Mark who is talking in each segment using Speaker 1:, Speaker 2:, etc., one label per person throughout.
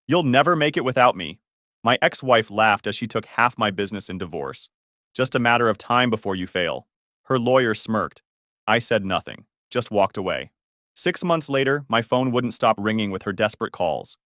Speaker 1: You'll never make it without me. My ex-wife laughed as she took half my business in divorce. Just a matter of time before you fail. Her lawyer smirked. I said nothing, just walked away. 6 months later, my phone wouldn't stop ringing with her desperate calls.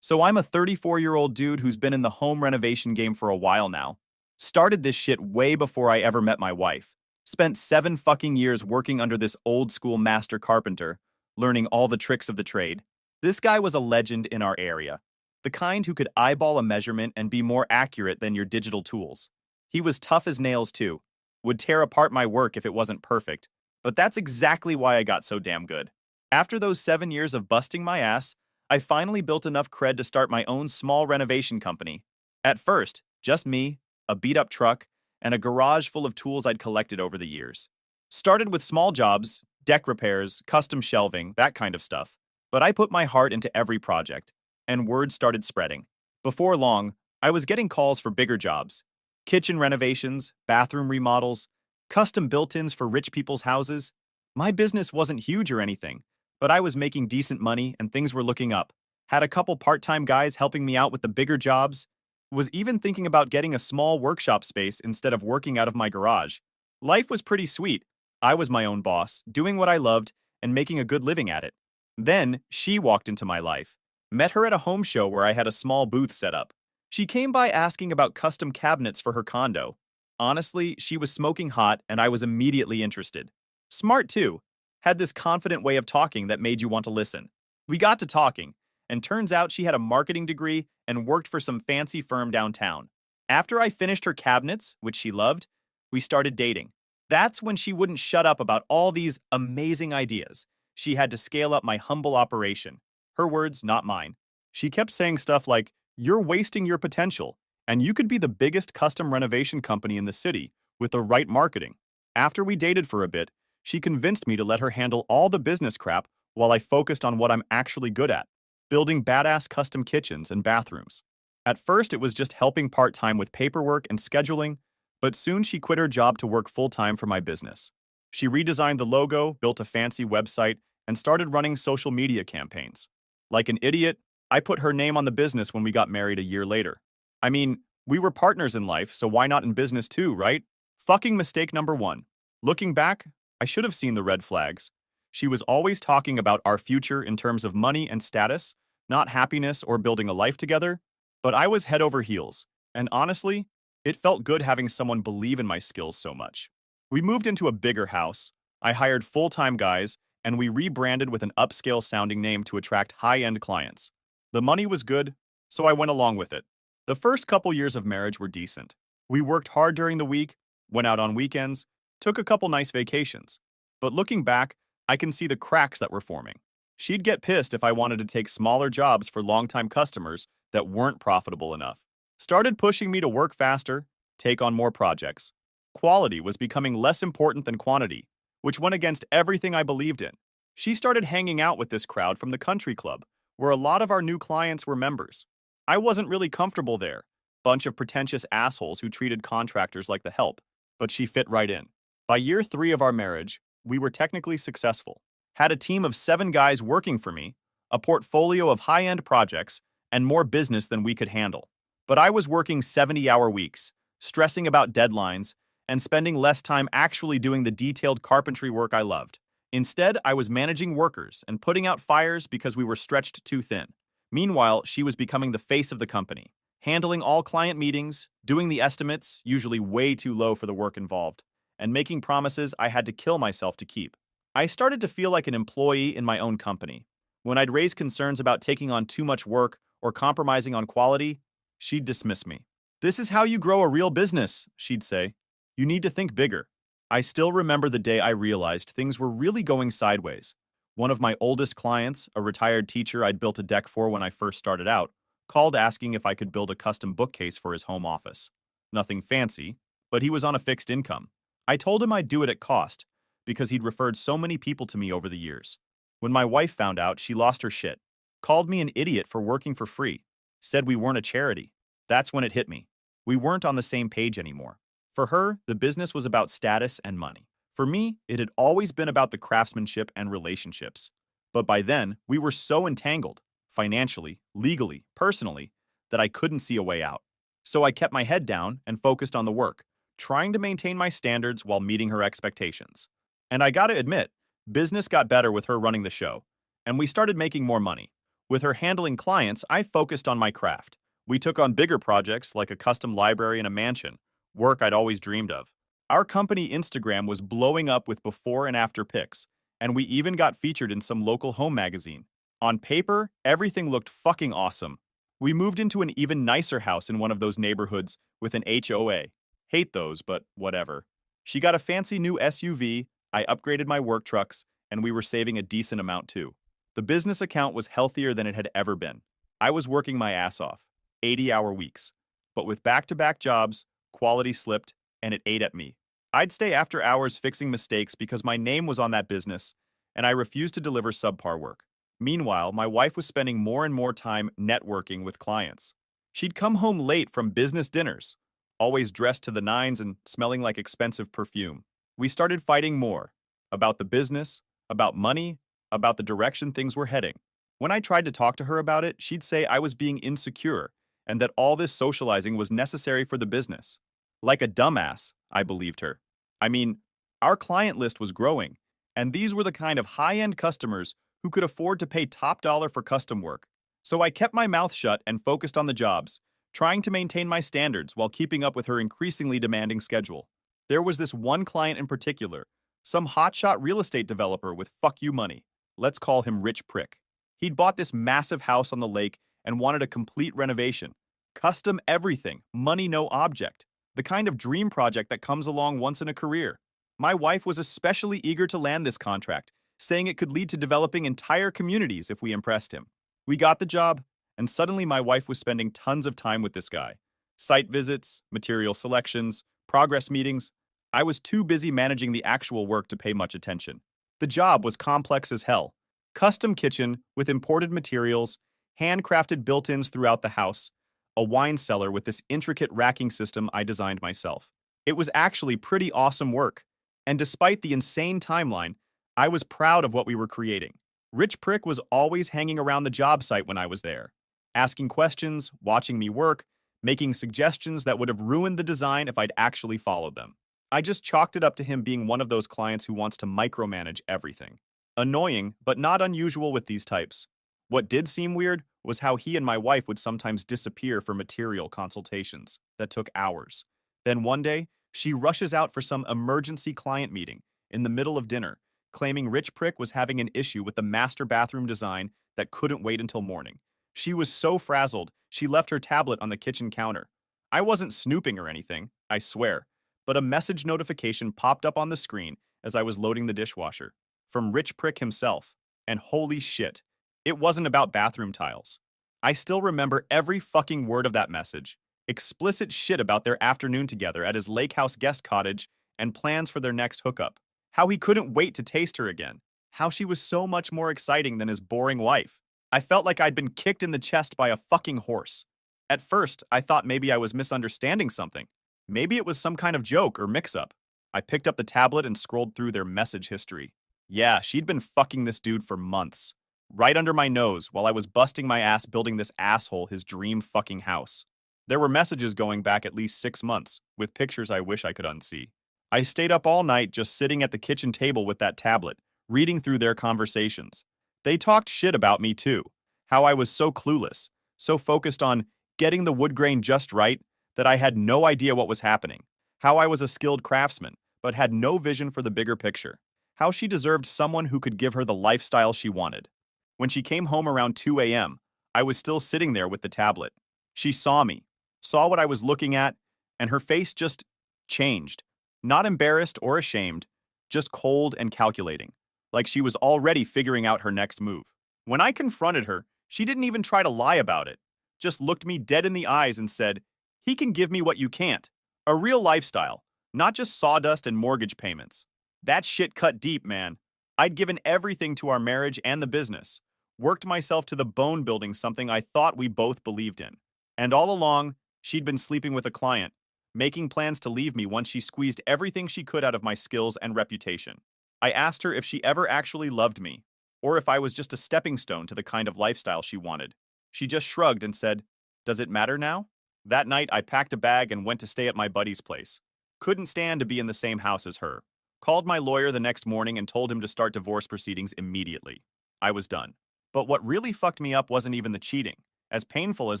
Speaker 1: So I'm a 34-year-old dude who's been in the home renovation game for a while now. Started this shit way before I ever met my wife. Spent 7 fucking years working under this old school master carpenter, learning all the tricks of the trade. This guy was a legend in our area. The kind who could eyeball a measurement and be more accurate than your digital tools. He was tough as nails too. Would tear apart my work if it wasn't perfect. But that's exactly why I got so damn good. After those 7 years of busting my ass, I finally built enough cred to start my own small renovation company. At first, just me, a beat-up truck, and a garage full of tools I'd collected over the years. Started with small jobs, deck repairs, custom shelving, that kind of stuff. But I put my heart into every project, and word started spreading. Before long, I was getting calls for bigger jobs. Kitchen renovations, bathroom remodels, custom built-ins for rich people's houses. My business wasn't huge or anything, but I was making decent money and things were looking up. Had a couple part-time guys helping me out with the bigger jobs. Was even thinking about getting a small workshop space instead of working out of my garage. Life was pretty sweet. I was my own boss, doing what I loved, and making a good living at it. Then, she walked into my life. Met her at a home show where I had a small booth set up. She came by asking about custom cabinets for her condo. Honestly, she was smoking hot and I was immediately interested. Smart too. Had this confident way of talking that made you want to listen. We got to talking, and turns out she had a marketing degree and worked for some fancy firm downtown. After I finished her cabinets, which she loved, we started dating. That's when she wouldn't shut up about all these amazing ideas. She had to scale up my humble operation. Her words, not mine. She kept saying stuff like, "You're wasting your potential, and you could be the biggest custom renovation company in the city with the right marketing." After we dated for a bit, she convinced me to let her handle all the business crap while I focused on what I'm actually good at, building badass custom kitchens and bathrooms. At first, it was just helping part-time with paperwork and scheduling, but soon she quit her job to work full-time for my business. She redesigned the logo, built a fancy website, and started running social media campaigns. Like an idiot, I put her name on the business when we got married a year later. I mean, we were partners in life, so why not in business too, right? Fucking mistake number one. Looking back, I should have seen the red flags. She was always talking about our future in terms of money and status, not happiness or building a life together, but I was head over heels, and honestly, it felt good having someone believe in my skills so much. We moved into a bigger house, I hired full-time guys, and we rebranded with an upscale-sounding name to attract high-end clients. The money was good, so I went along with it. The first couple years of marriage were decent. We worked hard during the week, went out on weekends, took a couple nice vacations. But looking back, I can see the cracks that were forming. She'd get pissed if I wanted to take smaller jobs for longtime customers that weren't profitable enough. Started pushing me to work faster, take on more projects. Quality was becoming less important than quantity, which went against everything I believed in. She started hanging out with this crowd from the country club, where a lot of our new clients were members. I wasn't really comfortable there. Bunch of pretentious assholes who treated contractors like the help, but she fit right in. By year 3 of our marriage, we were technically successful. Had a team of 7 guys working for me, a portfolio of high-end projects, and more business than we could handle. But I was working 70-hour weeks, stressing about deadlines, and spending less time actually doing the detailed carpentry work I loved. Instead, I was managing workers and putting out fires because we were stretched too thin. Meanwhile, she was becoming the face of the company, handling all client meetings, doing the estimates, usually way too low for the work involved, and making promises I had to kill myself to keep. I started to feel like an employee in my own company. When I'd raise concerns about taking on too much work or compromising on quality, she'd dismiss me. "This is how you grow a real business," she'd say. "You need to think bigger." I still remember the day I realized things were really going sideways. One of my oldest clients, a retired teacher I'd built a deck for when I first started out, called asking if I could build a custom bookcase for his home office. Nothing fancy, but he was on a fixed income. I told him I'd do it at cost, because he'd referred so many people to me over the years. When my wife found out, she lost her shit. Called me an idiot for working for free. Said we weren't a charity. That's when it hit me. We weren't on the same page anymore. For her, the business was about status and money. For me, it had always been about the craftsmanship and relationships. But by then, we were so entangled. financially, legally, personally, that I couldn't see a way out. So I kept my head down and focused on the work, trying to maintain my standards while meeting her expectations. And I gotta admit, business got better with her running the show, and we started making more money. With her handling clients, I focused on my craft. We took on bigger projects like a custom library and a mansion, work I'd always dreamed of. Our company Instagram was blowing up with before and after pics, and we even got featured in some local home magazine. On paper, everything looked fucking awesome. We moved into an even nicer house in one of those neighborhoods with an HOA. Hate those, but whatever. She got a fancy new SUV, I upgraded my work trucks, and we were saving a decent amount too. The business account was healthier than it had ever been. I was working my ass off, 80-hour weeks. But with back-to-back jobs, quality slipped, and it ate at me. I'd stay after hours fixing mistakes because my name was on that business, and I refused to deliver subpar work. Meanwhile, my wife was spending more and more time networking with clients. She'd come home late from business dinners, always dressed to the nines and smelling like expensive perfume. We started fighting more about the business, about money, about the direction things were heading. When I tried to talk to her about it, she'd say I was being insecure and that all this socializing was necessary for the business. Like a dumbass, I believed her. I mean, our client list was growing, and these were the kind of high-end customers who could afford to pay top dollar for custom work. So I kept my mouth shut and focused on the jobs, trying to maintain my standards while keeping up with her increasingly demanding schedule. There was this one client in particular, some hotshot real estate developer with fuck you money. Let's call him Rich Prick. He'd bought this massive house on the lake and wanted a complete renovation. Custom everything, money no object. The kind of dream project that comes along once in a career. My wife was especially eager to land this contract, saying it could lead to developing entire communities if we impressed him. We got the job, and suddenly my wife was spending tons of time with this guy. Site visits, material selections, progress meetings. I was too busy managing the actual work to pay much attention. The job was complex as hell. Custom kitchen with imported materials, handcrafted built-ins throughout the house, a wine cellar with this intricate racking system I designed myself. It was actually pretty awesome work, and despite the insane timeline, I was proud of what we were creating. Rich Prick was always hanging around the job site when I was there, asking questions, watching me work, making suggestions that would have ruined the design if I'd actually followed them. I just chalked it up to him being one of those clients who wants to micromanage everything. Annoying, but not unusual with these types. What did seem weird was how he and my wife would sometimes disappear for material consultations that took hours. Then one day, she rushes out for some emergency client meeting in the middle of dinner, claiming Rich Prick was having an issue with the master bathroom design that couldn't wait until morning. She was so frazzled, she left her tablet on the kitchen counter. I wasn't snooping or anything, I swear, but a message notification popped up on the screen as I was loading the dishwasher. From Rich Prick himself. And holy shit, it wasn't about bathroom tiles. I still remember every fucking word of that message. Explicit shit about their afternoon together at his lake house guest cottage and plans for their next hookup. How he couldn't wait to taste her again. How she was so much more exciting than his boring wife. I felt like I'd been kicked in the chest by a fucking horse. At first, I thought maybe I was misunderstanding something. Maybe it was some kind of joke or mix-up. I picked up the tablet and scrolled through their message history. Yeah, she'd been fucking this dude for months. Right under my nose while I was busting my ass building this asshole his dream fucking house. There were messages going back at least 6 months, with pictures I wish I could unsee. I stayed up all night just sitting at the kitchen table with that tablet, reading through their conversations. They talked shit about me too. How I was so clueless, so focused on getting the wood grain just right that I had no idea what was happening. How I was a skilled craftsman, but had no vision for the bigger picture. How she deserved someone who could give her the lifestyle she wanted. When she came home around 2 a.m., I was still sitting there with the tablet. She saw me, saw what I was looking at, and her face just changed. Not embarrassed or ashamed, just cold and calculating, like she was already figuring out her next move. When I confronted her, she didn't even try to lie about it, just looked me dead in the eyes and said, "He can give me what you can't. A real lifestyle, not just sawdust and mortgage payments." That shit cut deep, man. I'd given everything to our marriage and the business, worked myself to the bone building something I thought we both believed in. And all along, she'd been sleeping with a client, making plans to leave me once she squeezed everything she could out of my skills and reputation. I asked her if she ever actually loved me, or if I was just a stepping stone to the kind of lifestyle she wanted. She just shrugged and said, "Does it matter now?" That night, I packed a bag and went to stay at my buddy's place. Couldn't stand to be in the same house as her. Called my lawyer the next morning and told him to start divorce proceedings immediately. I was done. But what really fucked me up wasn't even the cheating, as painful as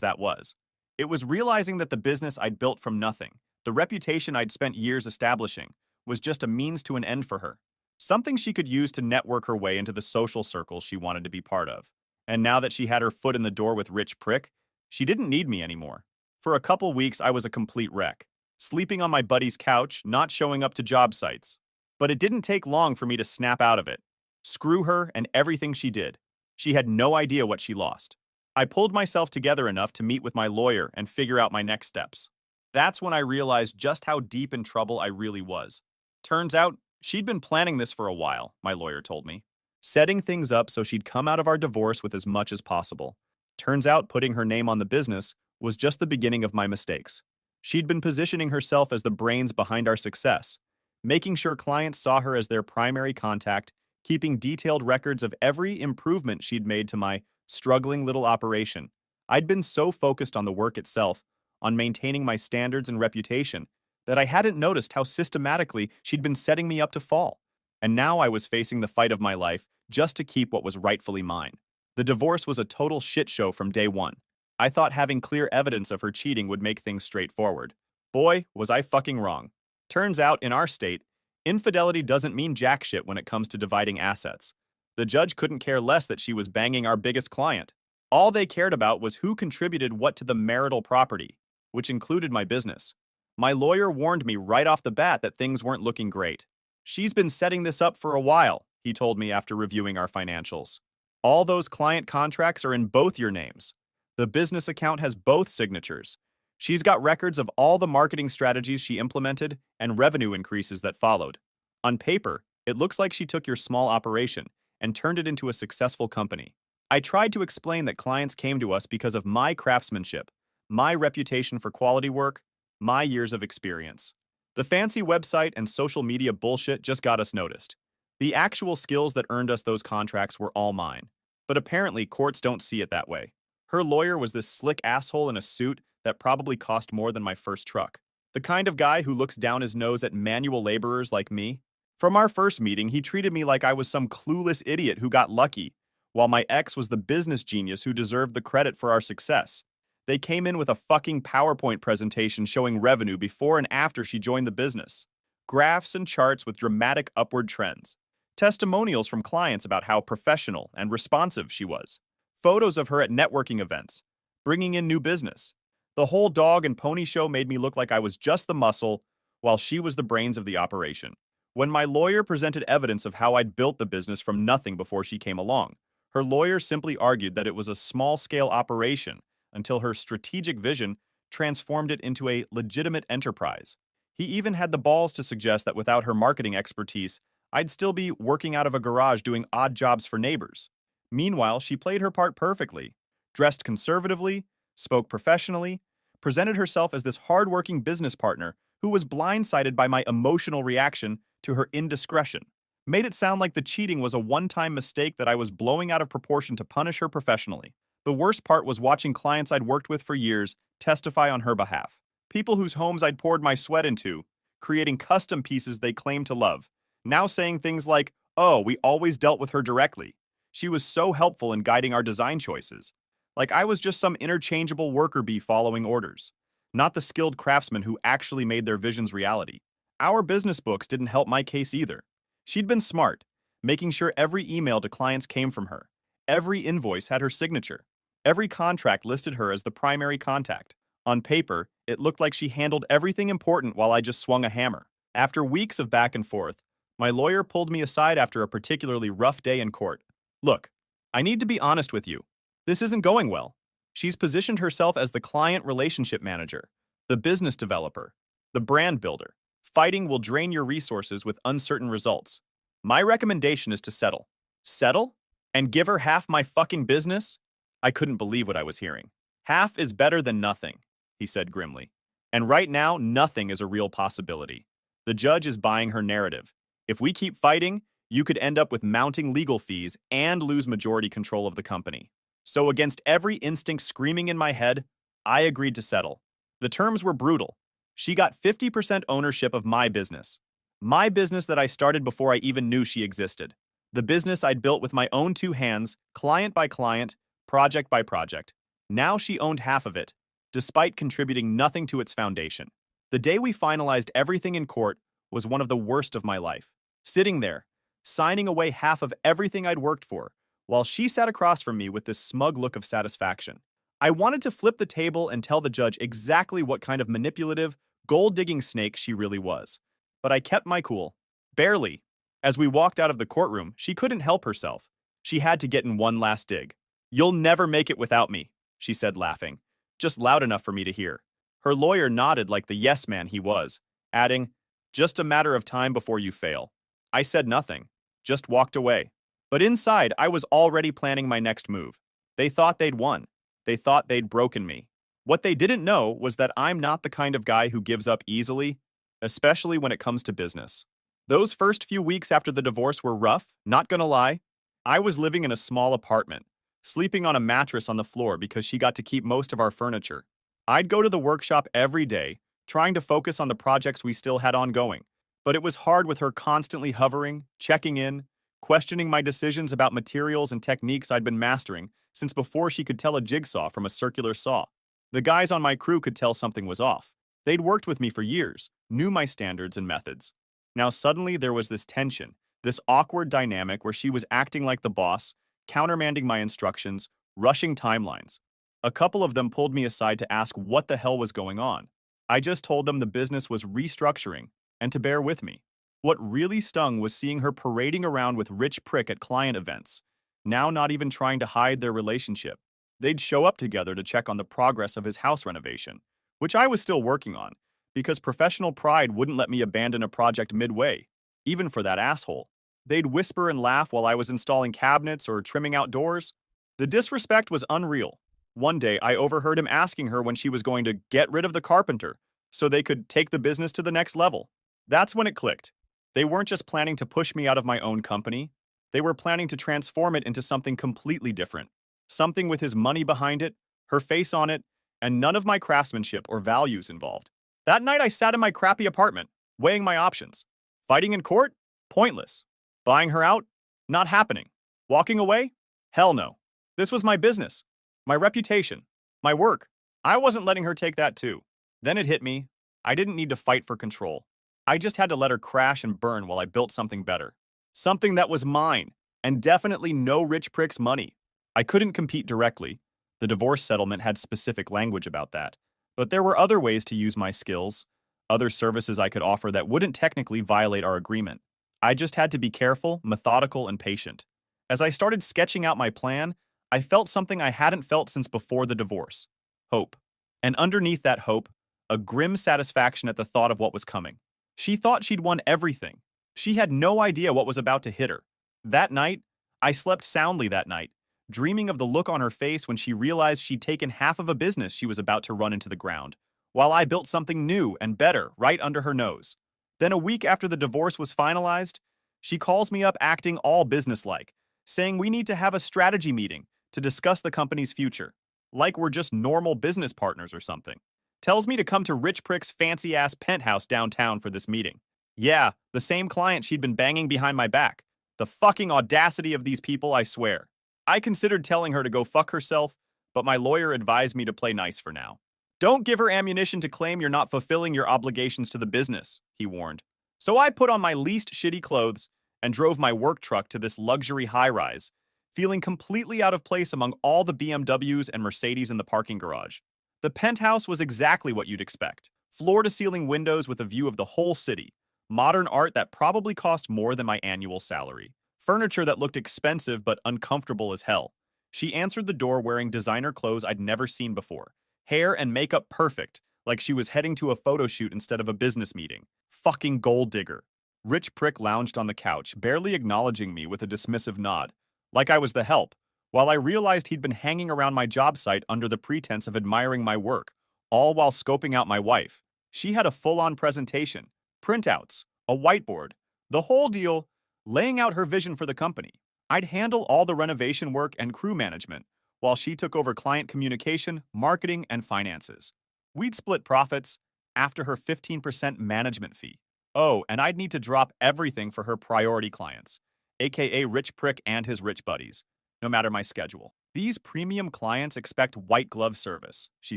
Speaker 1: that was. It was realizing that the business I'd built from nothing, the reputation I'd spent years establishing, was just a means to an end for her. Something she could use to network her way into the social circles she wanted to be part of. And now that she had her foot in the door with Rich Prick, she didn't need me anymore. For a couple weeks, I was a complete wreck, sleeping on my buddy's couch, not showing up to job sites. But it didn't take long for me to snap out of it. Screw her and everything she did. She had no idea what she lost. I pulled myself together enough to meet with my lawyer and figure out my next steps. That's when I realized just how deep in trouble I really was. Turns out, she'd been planning this for a while, my lawyer told me. Setting things up so she'd come out of our divorce with as much as possible. Turns out putting her name on the business was just the beginning of my mistakes. She'd been positioning herself as the brains behind our success, making sure clients saw her as their primary contact, keeping detailed records of every improvement she'd made to my struggling little operation. I'd been so focused on the work itself, on maintaining my standards and reputation, that I hadn't noticed how systematically she'd been setting me up to fall. And now I was facing the fight of my life just to keep what was rightfully mine. The divorce was a total shit show from day one. I thought having clear evidence of her cheating would make things straightforward. Boy, was I fucking wrong. Turns out, in our state, infidelity doesn't mean jack shit when it comes to dividing assets. The judge couldn't care less that she was banging our biggest client. All they cared about was who contributed what to the marital property, which included my business. My lawyer warned me right off the bat that things weren't looking great. "She's been setting this up for a while," he told me after reviewing our financials. "All those client contracts are in both your names. The business account has both signatures. She's got records of all the marketing strategies she implemented and revenue increases that followed. On paper, it looks like she took your small operation and turned it into a successful company." I tried to explain that clients came to us because of my craftsmanship, my reputation for quality work, my years of experience. The fancy website and social media bullshit just got us noticed. The actual skills that earned us those contracts were all mine. But apparently, courts don't see it that way. Her lawyer was this slick asshole in a suit that probably cost more than my first truck. The kind of guy who looks down his nose at manual laborers like me. From our first meeting, he treated me like I was some clueless idiot who got lucky, while my ex was the business genius who deserved the credit for our success. They came in with a fucking PowerPoint presentation showing revenue before and after she joined the business. Graphs and charts with dramatic upward trends. Testimonials from clients about how professional and responsive she was. Photos of her at networking events, bringing in new business. The whole dog and pony show made me look like I was just the muscle, while she was the brains of the operation. When my lawyer presented evidence of how I'd built the business from nothing before she came along, her lawyer simply argued that it was a small-scale operation until her strategic vision transformed it into a legitimate enterprise. He even had the balls to suggest that without her marketing expertise, I'd still be working out of a garage doing odd jobs for neighbors. Meanwhile, she played her part perfectly, dressed conservatively, spoke professionally, presented herself as this hardworking business partner who was blindsided by my emotional reaction to her indiscretion, made it sound like the cheating was a one-time mistake that I was blowing out of proportion to punish her professionally. The worst part was watching clients I'd worked with for years testify on her behalf. People whose homes I'd poured my sweat into, creating custom pieces they claimed to love, now saying things like, "Oh, we always dealt with her directly. She was so helpful in guiding our design choices." Like I was just some interchangeable worker bee following orders, not the skilled craftsman who actually made their visions reality. Our business books didn't help my case either. She'd been smart, making sure every email to clients came from her. Every invoice had her signature. Every contract listed her as the primary contact. On paper, it looked like she handled everything important while I just swung a hammer. After weeks of back and forth, my lawyer pulled me aside after a particularly rough day in court. "Look, I need to be honest with you. This isn't going well. She's positioned herself as the client relationship manager, the business developer, the brand builder. Fighting will drain your resources with uncertain results. My recommendation is to settle." Settle? And give her half my fucking business? I couldn't believe what I was hearing. "Half is better than nothing," he said grimly. "And right now, nothing is a real possibility. The judge is buying her narrative. If we keep fighting, You could end up with mounting legal fees and lose majority control of the company. So, against every instinct screaming in my head, I agreed to settle. The terms were brutal. She got 50% ownership of my business that I started before I even knew she existed. The business I'd built with my own two hands, client by client, project by project. Now she owned half of it, despite contributing nothing to its foundation. The day we finalized everything in court was one of the worst of my life. Sitting there, signing away half of everything I'd worked for, while she sat across from me with this smug look of satisfaction. I wanted to flip the table and tell the judge exactly what kind of manipulative, gold-digging snake she really was. But I kept my cool. Barely. As we walked out of the courtroom, she couldn't help herself. She had to get in one last dig. "You'll never make it without me," she said, laughing, just loud enough for me to hear. Her lawyer nodded like the yes man he was, adding, "Just a matter of time before you fail." I said nothing, just walked away. But inside, I was already planning my next move. They thought they'd won. They thought they'd broken me. What they didn't know was that I'm not the kind of guy who gives up easily, especially when it comes to business. Those first few weeks after the divorce were rough, not gonna lie. I was living in a small apartment, sleeping on a mattress on the floor because she got to keep most of our furniture. I'd go to the workshop every day, trying to focus on the projects we still had ongoing. But it was hard with her constantly hovering, checking in, questioning my decisions about materials and techniques I'd been mastering since before she could tell a jigsaw from a circular saw. The guys on my crew could tell something was off. They'd worked with me for years, knew my standards and methods. Now suddenly there was this tension, this awkward dynamic where she was acting like the boss, countermanding my instructions, rushing timelines. A couple of them pulled me aside to ask what the hell was going on. I just told them the business was restructuring and to bear with me. What really stung was seeing her parading around with Rich Prick at client events, now not even trying to hide their relationship. They'd show up together to check on the progress of his house renovation, which I was still working on, because professional pride wouldn't let me abandon a project midway, even for that asshole. They'd whisper and laugh while I was installing cabinets or trimming outdoors. The disrespect was unreal. One day, I overheard him asking her when she was going to get rid of the carpenter so they could take the business to the next level. That's when it clicked. They weren't just planning to push me out of my own company. They were planning to transform it into something completely different. Something with his money behind it, her face on it, and none of my craftsmanship or values involved. That night I sat in my crappy apartment, weighing my options. Fighting in court? Pointless. Buying her out? Not happening. Walking away? Hell no. This was my business, my reputation, my work. I wasn't letting her take that too. Then it hit me. I didn't need to fight for control. I just had to let her crash and burn while I built something better. Something that was mine, and definitely no Rich Prick's money. I couldn't compete directly. The divorce settlement had specific language about that. But there were other ways to use my skills, other services I could offer that wouldn't technically violate our agreement. I just had to be careful, methodical, and patient. As I started sketching out my plan, I felt something I hadn't felt since before the divorce. Hope. And underneath that hope, a grim satisfaction at the thought of what was coming. She thought she'd won everything. She had no idea what was about to hit her. That night, I slept soundly that night, dreaming of the look on her face when she realized she'd taken half of a business she was about to run into the ground, while I built something new and better right under her nose. Then a week after the divorce was finalized, she calls me up acting all businesslike, saying we need to have a strategy meeting to discuss the company's future, like we're just normal business partners or something. Tells me to come to Rich Prick's fancy-ass penthouse downtown for this meeting. Yeah, the same client she'd been banging behind my back. The fucking audacity of these people, I swear. I considered telling her to go fuck herself, but my lawyer advised me to play nice for now. Don't give her ammunition to claim you're not fulfilling your obligations to the business, he warned. So I put on my least shitty clothes and drove my work truck to this luxury high-rise, feeling completely out of place among all the BMWs and Mercedes in the parking garage. The penthouse was exactly what you'd expect. Floor-to-ceiling windows with a view of the whole city. Modern art that probably cost more than my annual salary. Furniture that looked expensive but uncomfortable as hell. She answered the door wearing designer clothes I'd never seen before. Hair and makeup perfect, like she was heading to a photo shoot instead of a business meeting. Fucking gold digger. Rich Prick lounged on the couch, barely acknowledging me with a dismissive nod, like I was the help, while I realized he'd been hanging around my job site under the pretense of admiring my work, all while scoping out my wife. She had a full-on presentation, printouts, a whiteboard, the whole deal, laying out her vision for the company. I'd handle all the renovation work and crew management, while she took over client communication, marketing, and finances. We'd split profits after her 15% management fee. Oh, and I'd need to drop everything for her priority clients, aka Rich Prick and his rich buddies, no matter my schedule. These premium clients expect white glove service, she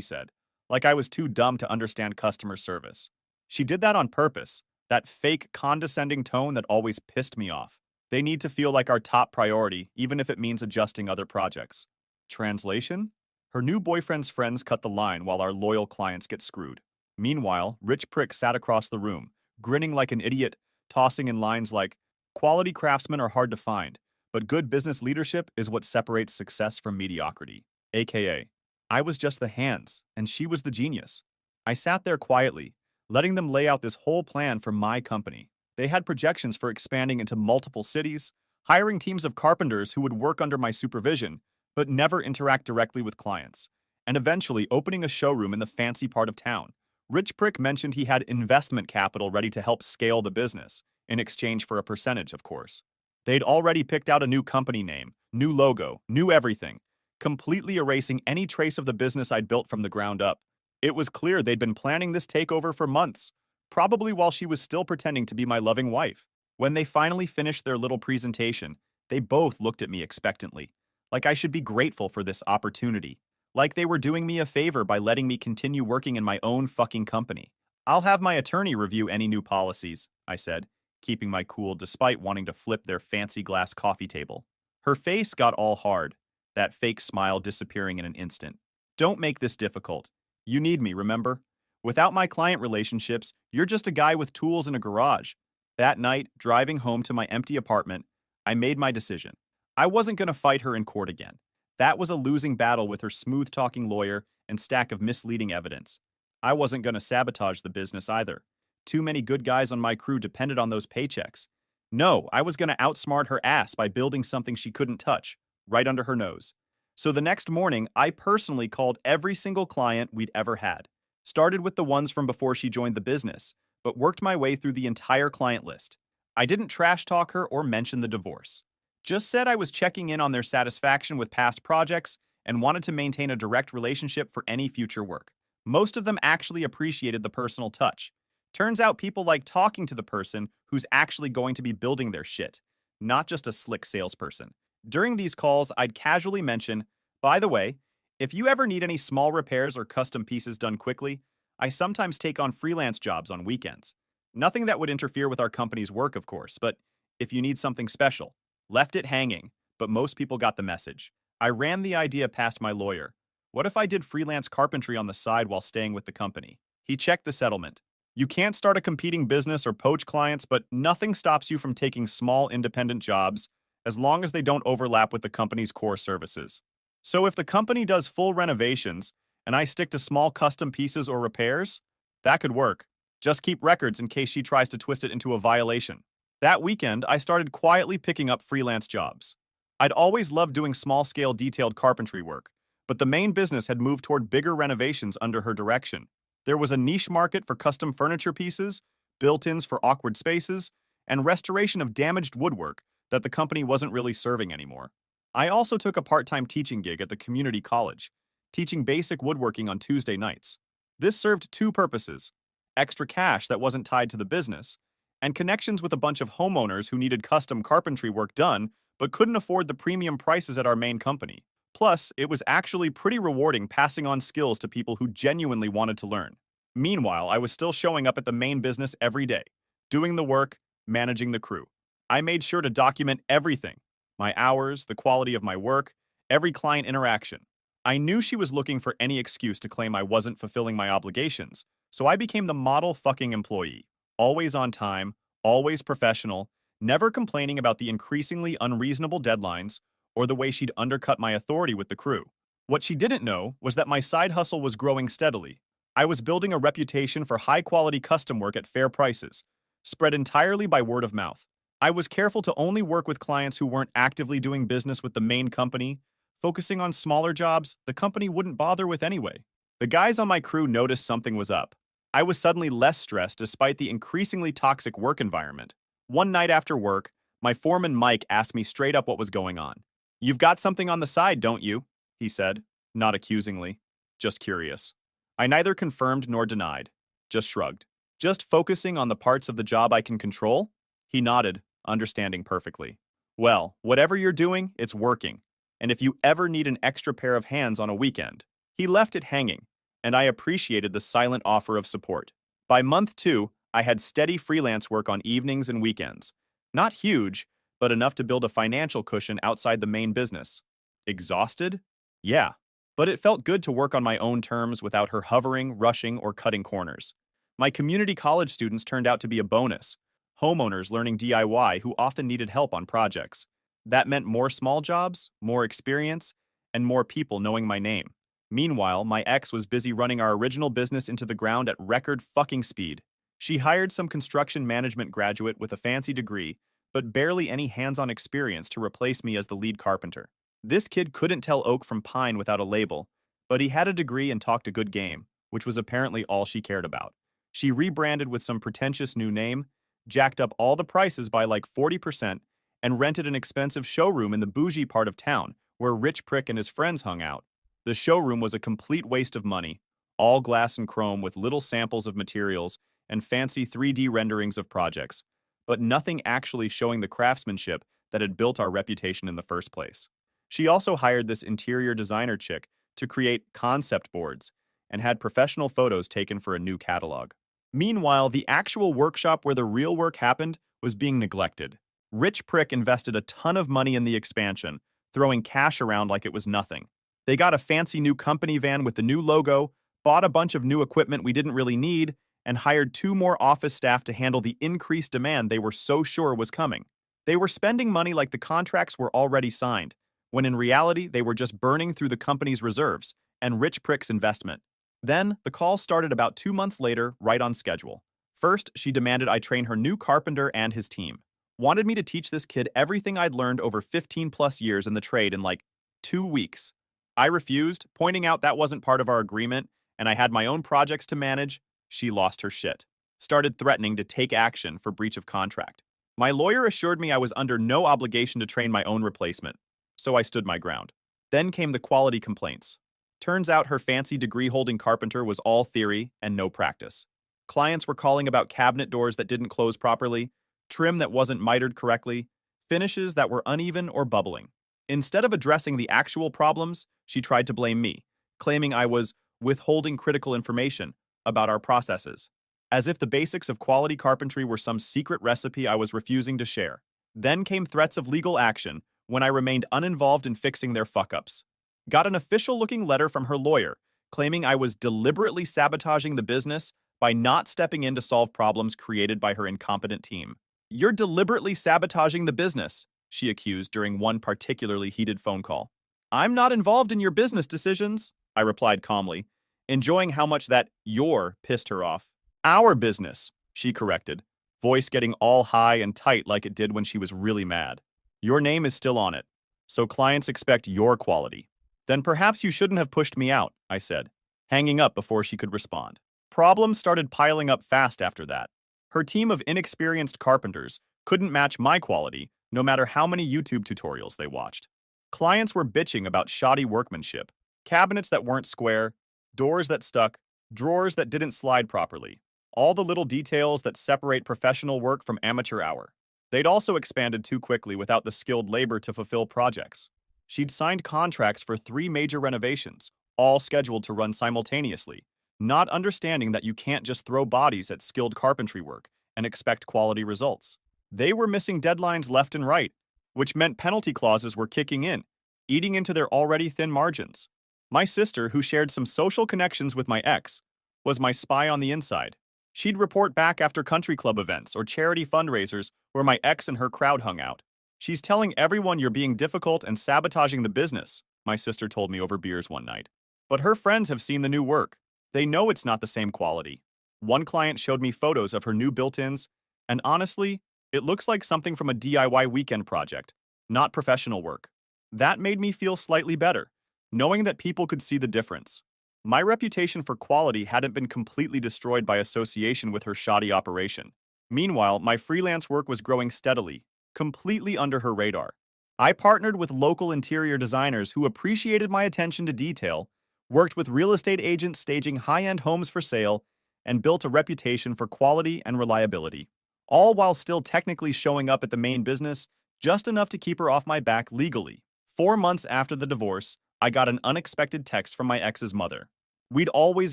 Speaker 1: said, like I was too dumb to understand customer service. She did that on purpose, that fake condescending tone that always pissed me off. They need to feel like our top priority, even if it means adjusting other projects. Translation? Her new boyfriend's friends cut the line while our loyal clients get screwed. Meanwhile, Rich Prick sat across the room, grinning like an idiot, tossing in lines like, "Quality craftsmen are hard to find, but good business leadership is what separates success from mediocrity." AKA, I was just the hands, and she was the genius. I sat there quietly, letting them lay out this whole plan for my company. They had projections for expanding into multiple cities, hiring teams of carpenters who would work under my supervision, but never interact directly with clients, and eventually opening a showroom in the fancy part of town. Rich Prick mentioned he had investment capital ready to help scale the business, in exchange for a percentage, of course. They'd already picked out a new company name, new logo, new everything, completely erasing any trace of the business I'd built from the ground up. It was clear they'd been planning this takeover for months, probably while she was still pretending to be my loving wife. When they finally finished their little presentation, they both looked at me expectantly, like I should be grateful for this opportunity, like they were doing me a favor by letting me continue working in my own fucking company. "I'll have my attorney review any new policies," I said, keeping my cool despite wanting to flip their fancy glass coffee table. Her face got all hard, that fake smile disappearing in an instant. "Don't make this difficult. You need me, remember? Without my client relationships, you're just a guy with tools in a garage." That night, driving home to my empty apartment, I made my decision. I wasn't going to fight her in court again. That was a losing battle with her smooth-talking lawyer and stack of misleading evidence. I wasn't going to sabotage the business either. Too many good guys on my crew depended on those paychecks. No, I was going to outsmart her ass by building something she couldn't touch, right under her nose. So the next morning, I personally called every single client we'd ever had. Started with the ones from before she joined the business, but worked my way through the entire client list. I didn't trash talk her or mention the divorce. Just said I was checking in on their satisfaction with past projects and wanted to maintain a direct relationship for any future work. Most of them actually appreciated the personal touch. Turns out people like talking to the person who's actually going to be building their shit, not just a slick salesperson. During these calls, I'd casually mention, "By the way, if you ever need any small repairs or custom pieces done quickly, I sometimes take on freelance jobs on weekends. Nothing that would interfere with our company's work, of course, but if you need something special." Left it hanging, but most people got the message. I ran the idea past my lawyer. What if I did freelance carpentry on the side while staying with the company? He checked the settlement. You can't start a competing business or poach clients, but nothing stops you from taking small independent jobs as long as they don't overlap with the company's core services. So if the company does full renovations and I stick to small custom pieces or repairs, that could work. Just keep records in case she tries to twist it into a violation. That weekend, I started quietly picking up freelance jobs. I'd always loved doing small-scale detailed carpentry work, but the main business had moved toward bigger renovations under her direction. There was a niche market for custom furniture pieces, built-ins for awkward spaces, and restoration of damaged woodwork that the company wasn't really serving anymore. I also took a part-time teaching gig at the community college, teaching basic woodworking on Tuesday nights. This served two purposes: extra cash that wasn't tied to the business, and connections with a bunch of homeowners who needed custom carpentry work done but couldn't afford the premium prices at our main company. Plus, it was actually pretty rewarding passing on skills to people who genuinely wanted to learn. Meanwhile, I was still showing up at the main business every day, doing the work, managing the crew. I made sure to document everything: my hours, the quality of my work, every client interaction. I knew she was looking for any excuse to claim I wasn't fulfilling my obligations, so I became the model fucking employee. Always on time, always professional, never complaining about the increasingly unreasonable deadlines or the way she'd undercut my authority with the crew. What she didn't know was that my side hustle was growing steadily. I was building a reputation for high-quality custom work at fair prices, spread entirely by word of mouth. I was careful to only work with clients who weren't actively doing business with the main company, focusing on smaller jobs the company wouldn't bother with anyway. The guys on my crew noticed something was up. I was suddenly less stressed despite the increasingly toxic work environment. One night after work, My foreman Mike asked me straight up what was going on. "You've got something on the side, don't you?" he said, not accusingly, just curious. I neither confirmed nor denied, just shrugged. "Just focusing on the parts of the job I can control?" He nodded, understanding perfectly. "Well, whatever you're doing, it's working. And if you ever need an extra pair of hands on a weekend." He left it hanging, and I appreciated the silent offer of support. By month 2, I had steady freelance work on evenings and weekends. Not huge, but enough to build a financial cushion outside the main business. Exhausted? Yeah. But it felt good to work on my own terms without her hovering, rushing, or cutting corners. My community college students turned out to be a bonus. Homeowners learning DIY who often needed help on projects. That meant more small jobs, more experience, and more people knowing my name. Meanwhile, my ex was busy running our original business into the ground at record fucking speed. She hired some construction management graduate with a fancy degree, but barely any hands-on experience to replace me as the lead carpenter. This kid couldn't tell oak from pine without a label, but he had a degree and talked a good game, which was apparently all she cared about. She rebranded with some pretentious new name, jacked up all the prices by like 40%, and rented an expensive showroom in the bougie part of town where Rich Prick and his friends hung out. The showroom was a complete waste of money, all glass and chrome with little samples of materials and fancy 3D renderings of projects, but nothing actually showing the craftsmanship that had built our reputation in the first place. She also hired this interior designer chick to create concept boards and had professional photos taken for a new catalog. Meanwhile, the actual workshop where the real work happened was being neglected. Rich Prick invested a ton of money in the expansion, throwing cash around like it was nothing. They got a fancy new company van with the new logo, bought a bunch of new equipment we didn't really need, and hired 2 more office staff to handle the increased demand they were so sure was coming. They were spending money like the contracts were already signed, when in reality they were just burning through the company's reserves and Rich Prick's investment. Then, the call started about 2 months later, right on schedule. First, she demanded I train her new carpenter and his team. Wanted me to teach this kid everything I'd learned over 15 plus years in the trade in like 2 weeks. I refused, pointing out that wasn't part of our agreement, and I had my own projects to manage. She lost her shit. Started threatening to take action for breach of contract. My lawyer assured me I was under no obligation to train my own replacement, so I stood my ground. Then came the quality complaints. Turns out her fancy degree-holding carpenter was all theory and no practice. Clients were calling about cabinet doors that didn't close properly, trim that wasn't mitered correctly, finishes that were uneven or bubbling. Instead of addressing the actual problems, she tried to blame me, claiming I was withholding critical information about our processes, as if the basics of quality carpentry were some secret recipe I was refusing to share. Then came threats of legal action when I remained uninvolved in fixing their fuck-ups. Got an official-looking letter from her lawyer claiming I was deliberately sabotaging the business by not stepping in to solve problems created by her incompetent team. "You're deliberately sabotaging the business," she accused during one particularly heated phone call. "I'm not involved in your business decisions," I replied calmly, enjoying how much that "your" pissed her off. "Our business," she corrected, voice getting all high and tight like it did when she was really mad. "Your name is still on it, so clients expect your quality." "Then perhaps you shouldn't have pushed me out," I said, hanging up before she could respond. Problems started piling up fast after that. Her team of inexperienced carpenters couldn't match my quality, no matter how many YouTube tutorials they watched. Clients were bitching about shoddy workmanship, cabinets that weren't square, doors that stuck, drawers that didn't slide properly, all the little details that separate professional work from amateur hour. They'd also expanded too quickly without the skilled labor to fulfill projects. She'd signed contracts for 3 major renovations, all scheduled to run simultaneously, not understanding that you can't just throw bodies at skilled carpentry work and expect quality results. They were missing deadlines left and right, which meant penalty clauses were kicking in, eating into their already thin margins. My sister, who shared some social connections with my ex, was my spy on the inside. She'd report back after country club events or charity fundraisers where my ex and her crowd hung out. "She's telling everyone you're being difficult and sabotaging the business," my sister told me over beers one night. "But her friends have seen the new work. They know it's not the same quality." One client showed me photos of her new built-ins, and honestly, it looks like something from a DIY weekend project, not professional work. That made me feel slightly better, knowing that people could see the difference. My reputation for quality hadn't been completely destroyed by association with her shoddy operation. Meanwhile, my freelance work was growing steadily, completely under her radar. I partnered with local interior designers who appreciated my attention to detail, worked with real estate agents staging high-end homes for sale, and built a reputation for quality and reliability, all while still technically showing up at the main business just enough to keep her off my back legally. 4 months after the divorce, I got an unexpected text from my ex's mother. We'd always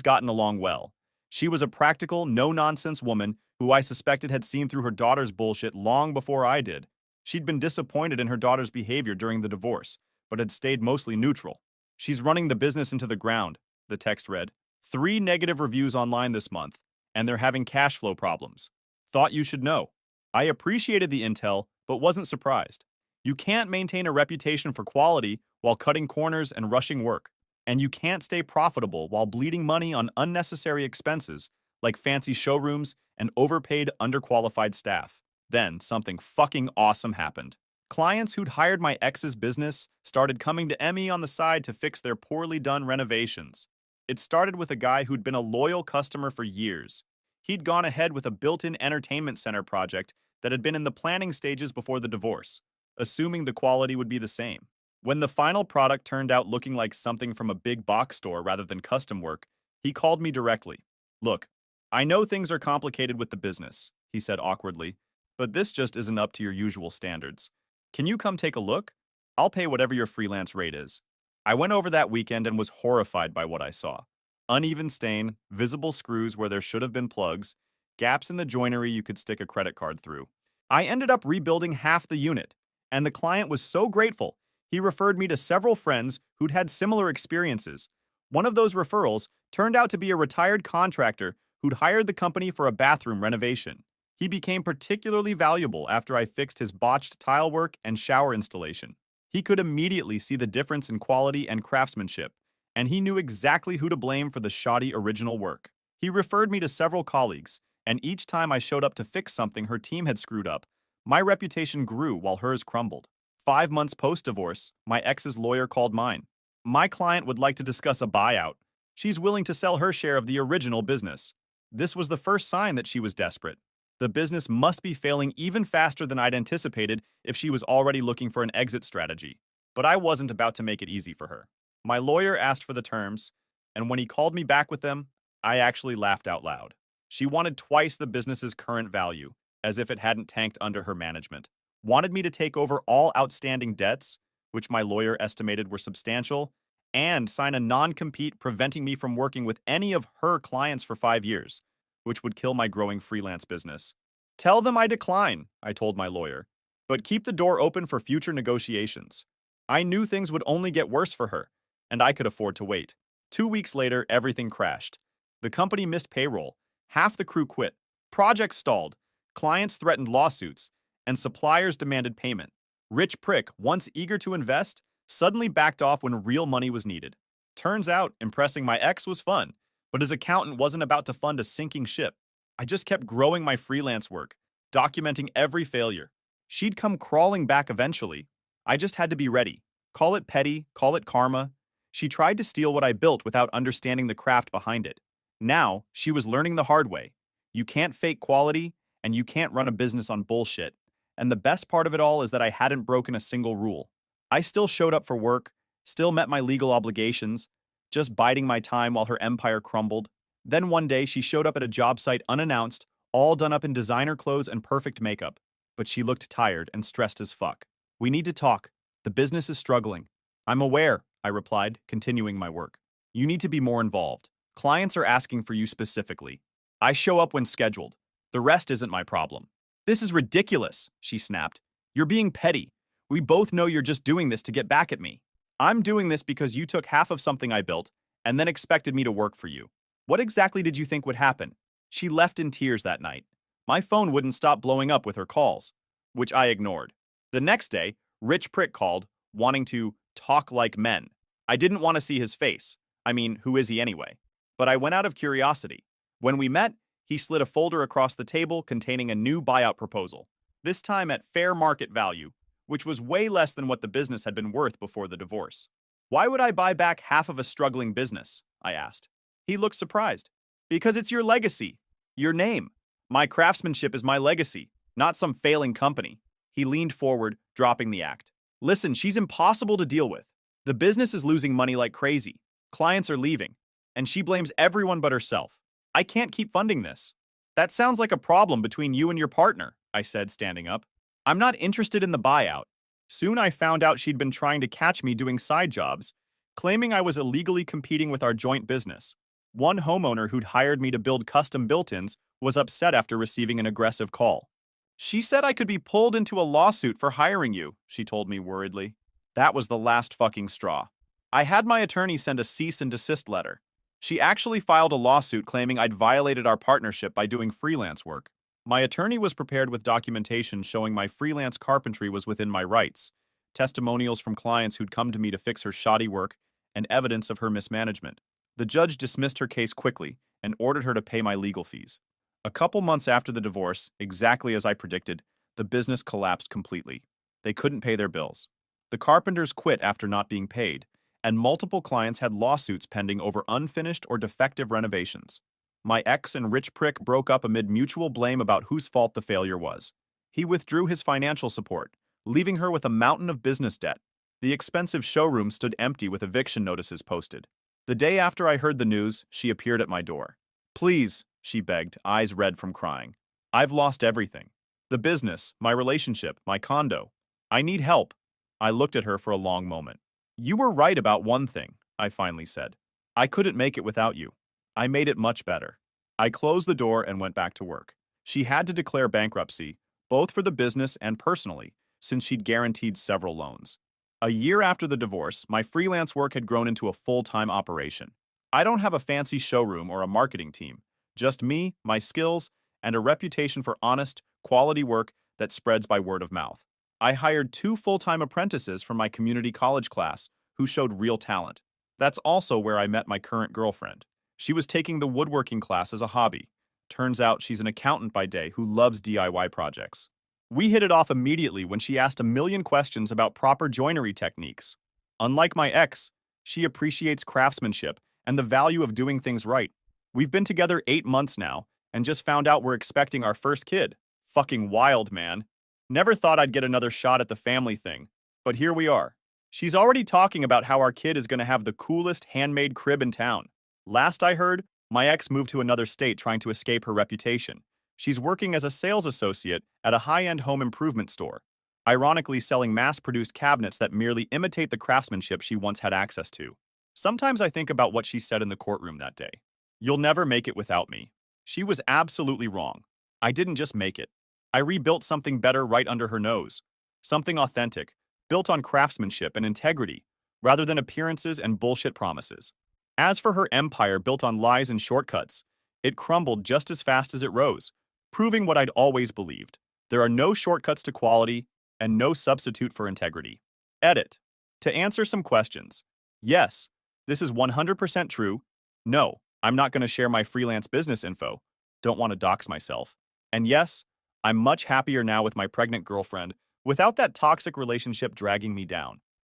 Speaker 1: gotten along well. She was a practical, no-nonsense woman who I suspected had seen through her daughter's bullshit long before I did. She'd been disappointed in her daughter's behavior during the divorce, but had stayed mostly neutral. "She's running the business into the ground," the text read. "3 negative reviews online this month, and they're having cash flow problems. Thought you should know." I appreciated the intel, but wasn't surprised. You can't maintain a reputation for quality while cutting corners and rushing work. And you can't stay profitable while bleeding money on unnecessary expenses like fancy showrooms and overpaid, underqualified staff. Then something fucking awesome happened. Clients who'd hired my ex's business started coming to Emmy on the side to fix their poorly done renovations. It started with a guy who'd been a loyal customer for years. He'd gone ahead with a built-in entertainment center project that had been in the planning stages before the divorce, assuming the quality would be the same. When the final product turned out looking like something from a big box store rather than custom work, he called me directly. "Look, I know things are complicated with the business," he said awkwardly, "but this just isn't up to your usual standards. Can you come take a look? I'll pay whatever your freelance rate is." I went over that weekend and was horrified by what I saw. Uneven stain, visible screws where there should have been plugs, gaps in the joinery you could stick a credit card through. I ended up rebuilding half the unit, and the client was so grateful. He referred me to several friends who'd had similar experiences. One of those referrals turned out to be a retired contractor who'd hired the company for a bathroom renovation. He became particularly valuable after I fixed his botched tile work and shower installation. He could immediately see the difference in quality and craftsmanship, and he knew exactly who to blame for the shoddy original work. He referred me to several colleagues, and each time I showed up to fix something her team had screwed up, my reputation grew while hers crumbled. 5 months post-divorce, my ex's lawyer called mine. "My client would like to discuss a buyout. She's willing to sell her share of the original business." This was the first sign that she was desperate. The business must be failing even faster than I'd anticipated if she was already looking for an exit strategy. But I wasn't about to make it easy for her. My lawyer asked for the terms, and when he called me back with them, I actually laughed out loud. She wanted twice the business's current value, as if it hadn't tanked under her management. Wanted me to take over all outstanding debts, which my lawyer estimated were substantial, and sign a non-compete preventing me from working with any of her clients for 5 years, which would kill my growing freelance business. "Tell them I decline," I told my lawyer, "but keep the door open for future negotiations." I knew things would only get worse for her, and I could afford to wait. 2 weeks later, everything crashed. The company missed payroll, half the crew quit, projects stalled, clients threatened lawsuits, and suppliers demanded payment. Rich Prick, once eager to invest, suddenly backed off when real money was needed. Turns out, impressing my ex was fun, but his accountant wasn't about to fund a sinking ship. I just kept growing my freelance work, documenting every failure. She'd come crawling back eventually. I just had to be ready. Call it petty, call it karma. She tried to steal what I built without understanding the craft behind it. Now, she was learning the hard way. You can't fake quality, and you can't run a business on bullshit. And the best part of it all is that I hadn't broken a single rule. I still showed up for work, still met my legal obligations, just biding my time while her empire crumbled. Then one day she showed up at a job site unannounced, all done up in designer clothes and perfect makeup. But she looked tired and stressed as fuck. "We need to talk. The business is struggling." "I'm aware," I replied, continuing my work. "You need to be more involved. Clients are asking for you specifically. I show up when scheduled. The rest isn't my problem." "This is ridiculous," she snapped. "You're being petty. We both know you're just doing this to get back at me. I'm doing this because you took half of something I built and then expected me to work for you. What exactly did you think would happen?" She left in tears that night. My phone wouldn't stop blowing up with her calls, which I ignored. The next day, Rich Prick called, wanting to talk like men. I didn't want to see his face. I mean, who is he anyway? But I went out of curiosity. When we met, he slid a folder across the table containing a new buyout proposal, this time at fair market value, which was way less than what the business had been worth before the divorce. "Why would I buy back half of a struggling business?" I asked. He looked surprised. "Because it's your legacy. Your name. My craftsmanship is my legacy, not some failing company." He leaned forward, dropping the act. Listen, she's impossible to deal with. The business is losing money like crazy. Clients are leaving. And she blames everyone but herself. I can't keep funding this. That sounds like a problem between you and your partner, I said, standing up. I'm not interested in the buyout. Soon I found out she'd been trying to catch me doing side jobs, claiming I was illegally competing with our joint business. One homeowner who'd hired me to build custom built-ins was upset after receiving an aggressive call. She said I could be pulled into a lawsuit for hiring you, she told me worriedly. That was the last fucking straw. I had my attorney send a cease and desist letter. She actually filed a lawsuit claiming I'd violated our partnership by doing freelance work. My attorney was prepared with documentation showing my freelance carpentry was within my rights, testimonials from clients who'd come to me to fix her shoddy work, and evidence of her mismanagement. The judge dismissed her case quickly and ordered her to pay my legal fees. A couple months after the divorce, exactly as I predicted, the business collapsed completely. They couldn't pay their bills. The carpenters quit after not being paid, and multiple clients had lawsuits pending over unfinished or defective renovations. My ex and rich prick broke up amid mutual blame about whose fault the failure was. He withdrew his financial support, leaving her with a mountain of business debt. The expensive showroom stood empty with eviction notices posted. The day after I heard the news, she appeared at my door. Please, she begged, eyes red from crying. I've lost everything. The business, my relationship, my condo. I need help. I looked at her for a long moment. You were right about one thing, I finally said. I couldn't make it without you. I made it much better. I closed the door and went back to work. She had to declare bankruptcy, both for the business and personally, since she'd guaranteed several loans. A year after the divorce, my freelance work had grown into a full-time operation. I don't have a fancy showroom or a marketing team, just me, my skills, and a reputation for honest, quality work that spreads by word of mouth. I hired 2 full-time apprentices from my community college class who showed real talent. That's also where I met my current girlfriend. She was taking the woodworking class as a hobby. Turns out she's an accountant by day who loves DIY projects. We hit it off immediately when she asked a million questions about proper joinery techniques. Unlike my ex, she appreciates craftsmanship and the value of doing things right. We've been together 8 months now and just found out we're expecting our first kid. Fucking wild, man. Never thought I'd get another shot at the family thing, but here we are. She's already talking about how our kid is going to have the coolest handmade crib in town. Last I heard, my ex moved to another state trying to escape her reputation. She's working as a sales associate at a high-end home improvement store, ironically selling mass-produced cabinets that merely imitate the craftsmanship she once had access to. Sometimes I think about what she said in the courtroom that day. You'll never make it without me. She was absolutely wrong. I didn't just make it. I rebuilt something better right under her nose. Something authentic, built on craftsmanship and integrity, rather than appearances and bullshit promises. As for her empire built on lies and shortcuts, it crumbled just as fast as it rose, proving what I'd always believed. There are no shortcuts to quality and no substitute for integrity. Edit. To answer some questions. Yes, this is 100% true. No, I'm not going to share my freelance business info. Don't want to dox myself. And yes, I'm much happier now with my pregnant girlfriend without that toxic relationship dragging me down.